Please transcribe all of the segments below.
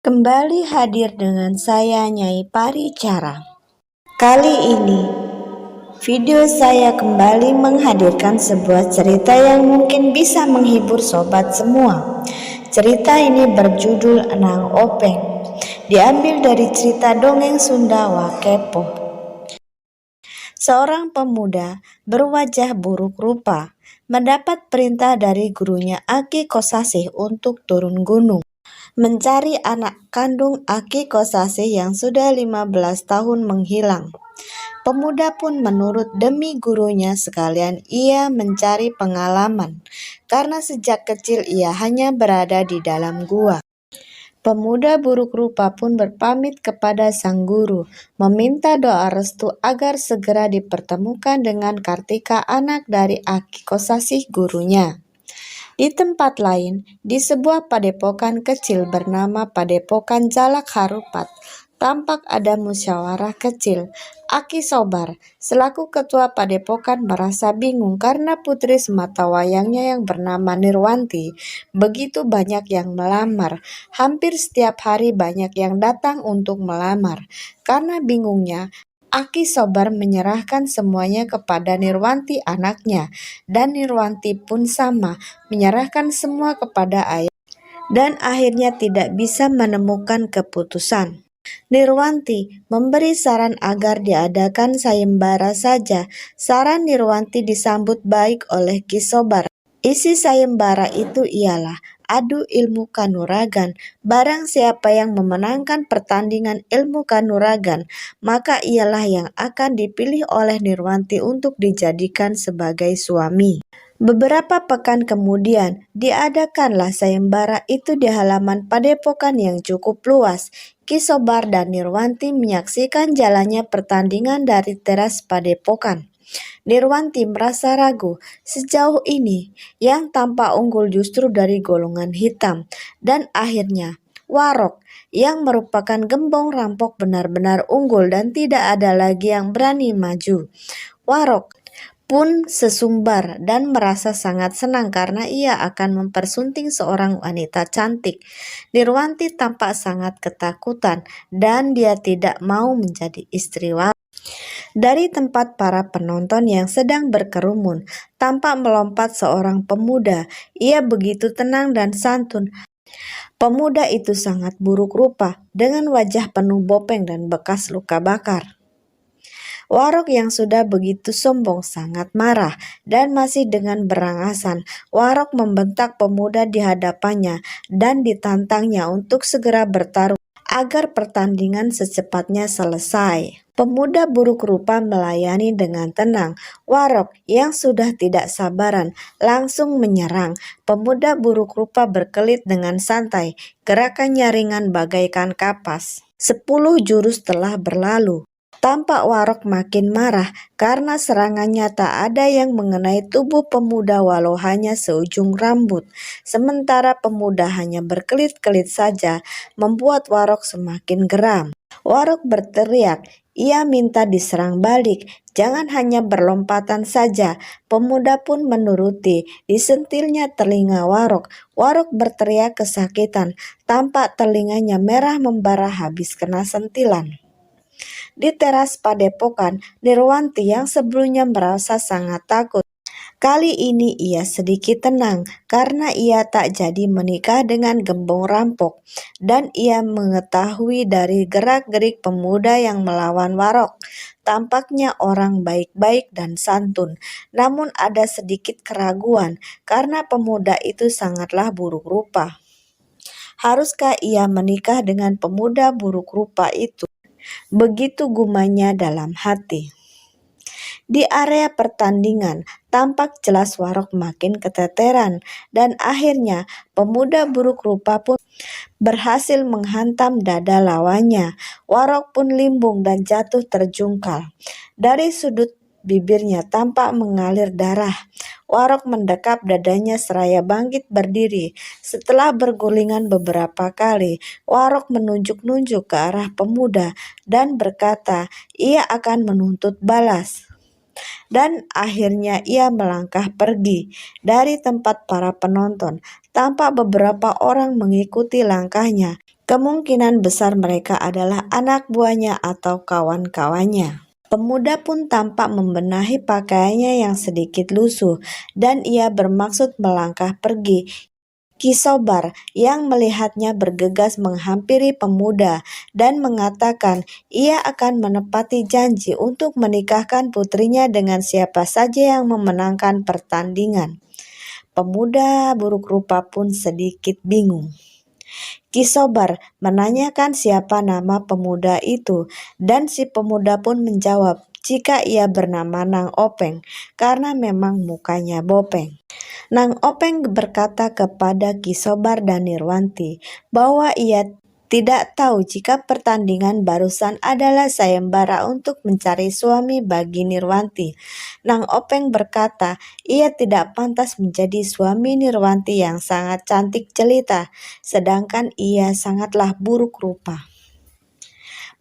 Kembali hadir dengan saya Nyai Paricara. Kali ini video saya kembali menghadirkan sebuah cerita yang mungkin bisa menghibur sobat semua. Cerita ini berjudul Enang Openg. Diambil dari cerita dongeng Sunda Wakepo. Seorang pemuda berwajah buruk rupa mendapat perintah dari gurunya Aki Kosasih untuk turun gunung mencari anak kandung Aki Kosasih yang sudah 15 tahun menghilang. Pemuda pun menurut demi gurunya, sekalian ia mencari pengalaman karena sejak kecil ia hanya berada di dalam gua. Pemuda buruk rupa pun berpamit kepada sang guru, meminta doa restu agar segera dipertemukan dengan Kartika, anak dari Aki Kosasih gurunya. Di tempat lain, di sebuah padepokan kecil bernama Padepokan Jalak Harupat, tampak ada musyawarah kecil. Aki Sobar, selaku ketua padepokan, merasa bingung karena putri sematawayangnya yang bernama Nirwanti begitu banyak yang melamar. Hampir setiap hari banyak yang datang untuk melamar. Karena bingungnya, Aki Sobar menyerahkan semuanya kepada Nirwanti anaknya, dan Nirwanti pun sama, menyerahkan semua kepada ayah, dan akhirnya tidak bisa menemukan keputusan. Nirwanti memberi saran agar diadakan sayembara saja. Saran Nirwanti disambut baik oleh Ki Sobar. Isi sayembara itu ialah adu ilmu kanuragan. Barang siapa yang memenangkan pertandingan ilmu kanuragan, maka ialah yang akan dipilih oleh Nirwanti untuk dijadikan sebagai suami. Beberapa pekan kemudian, diadakanlah sayembara itu di halaman padepokan yang cukup luas. Ki Sobar dan Nirwanti menyaksikan jalannya pertandingan dari teras padepokan. Nirwanti merasa ragu, sejauh ini yang tampak unggul justru dari golongan hitam. Dan akhirnya Warok yang merupakan gembong rampok benar-benar unggul dan tidak ada lagi yang berani maju. Warok pun sesumbar dan merasa sangat senang karena ia akan mempersunting seorang wanita cantik. Nirwanti tampak sangat ketakutan dan dia tidak mau menjadi istri Warok. Dari tempat para penonton yang sedang berkerumun, tampak melompat seorang pemuda. Ia begitu tenang dan santun. Pemuda itu sangat buruk rupa, dengan wajah penuh bopeng dan bekas luka bakar. Warok yang sudah begitu sombong sangat marah dan masih dengan berangasan. Warok membentak pemuda di hadapannya dan ditantangnya untuk segera bertarung agar pertandingan secepatnya selesai. Pemuda buruk rupa melayani dengan tenang. Warok yang sudah tidak sabaran langsung menyerang. Pemuda buruk rupa berkelit dengan santai, gerakannya ringan bagaikan kapas. 10 jurus telah berlalu. Tampak Warok makin marah karena serangannya tak ada yang mengenai tubuh pemuda walau hanya seujung rambut. Sementara pemuda hanya berkelit-kelit saja, membuat Warok semakin geram. Warok berteriak, ia minta diserang balik, jangan hanya berlompatan saja. Pemuda pun menuruti, disentilnya telinga Warok. Warok berteriak kesakitan, tampak telinganya merah membara habis kena sentilan. Di teras padepokan, Nirwanti yang sebelumnya merasa sangat takut, kali ini ia sedikit tenang karena ia tak jadi menikah dengan gembong rampok, dan ia mengetahui dari gerak-gerik pemuda yang melawan Warok. Tampaknya orang baik-baik dan santun, namun ada sedikit keraguan karena pemuda itu sangatlah buruk rupa. Haruskah ia menikah dengan pemuda buruk rupa itu? Begitu gumanya dalam hati. Di area pertandingan, tampak jelas Warok makin keteteran dan akhirnya pemuda buruk rupa pun berhasil menghantam dada lawannya. Warok pun limbung dan jatuh terjungkal. Dari sudut bibirnya tampak mengalir darah. Warok mendekap dadanya seraya bangkit berdiri. Setelah bergulingan beberapa kali, Warok menunjuk-nunjuk ke arah pemuda dan berkata ia akan menuntut balas. Dan akhirnya ia melangkah pergi dari tempat para penonton. Tampak beberapa orang mengikuti langkahnya. Kemungkinan besar mereka adalah anak buahnya atau kawan-kawannya. Pemuda pun tampak membenahi pakaiannya yang sedikit lusuh, dan ia bermaksud melangkah pergi. Ki Sobar yang melihatnya bergegas menghampiri pemuda dan mengatakan ia akan menepati janji untuk menikahkan putrinya dengan siapa saja yang memenangkan pertandingan. Pemuda buruk rupa pun sedikit bingung. Ki Sobar menanyakan siapa nama pemuda itu, dan si pemuda pun menjawab jika ia bernama Nang Openg karena memang mukanya bopeng. Nang Openg berkata kepada Ki Sobar dan Nirwanti bahwa ia tidak tahu jika pertandingan barusan adalah sayembara untuk mencari suami bagi Nirwanti. Nang Openg berkata ia tidak pantas menjadi suami Nirwanti yang sangat cantik jelita, sedangkan ia sangatlah buruk rupa.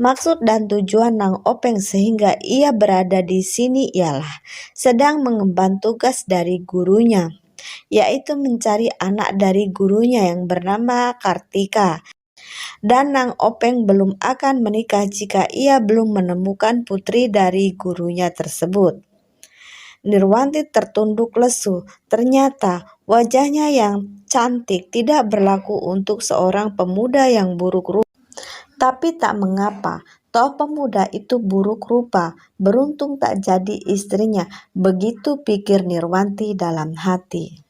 Maksud dan tujuan Nang Openg sehingga ia berada di sini ialah sedang mengemban tugas dari gurunya, yaitu mencari anak dari gurunya yang bernama Kartika. Dan Nang Openg belum akan menikah jika ia belum menemukan putri dari gurunya tersebut. Nirwanti tertunduk lesu. Ternyata wajahnya yang cantik tidak berlaku untuk seorang pemuda yang buruk rupa. Tapi tak mengapa, toh pemuda itu buruk rupa, beruntung tak jadi istrinya, begitu pikir Nirwanti dalam hati.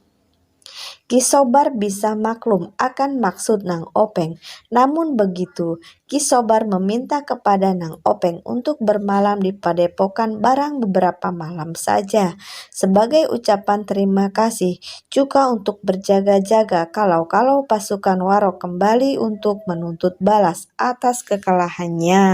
Ki Sobar bisa maklum akan maksud Nang Openg. Namun begitu, Ki Sobar meminta kepada Nang Openg untuk bermalam di padepokan barang beberapa malam saja, sebagai ucapan terima kasih, juga untuk berjaga-jaga kalau pasukan Waro kembali untuk menuntut balas atas kekalahannya.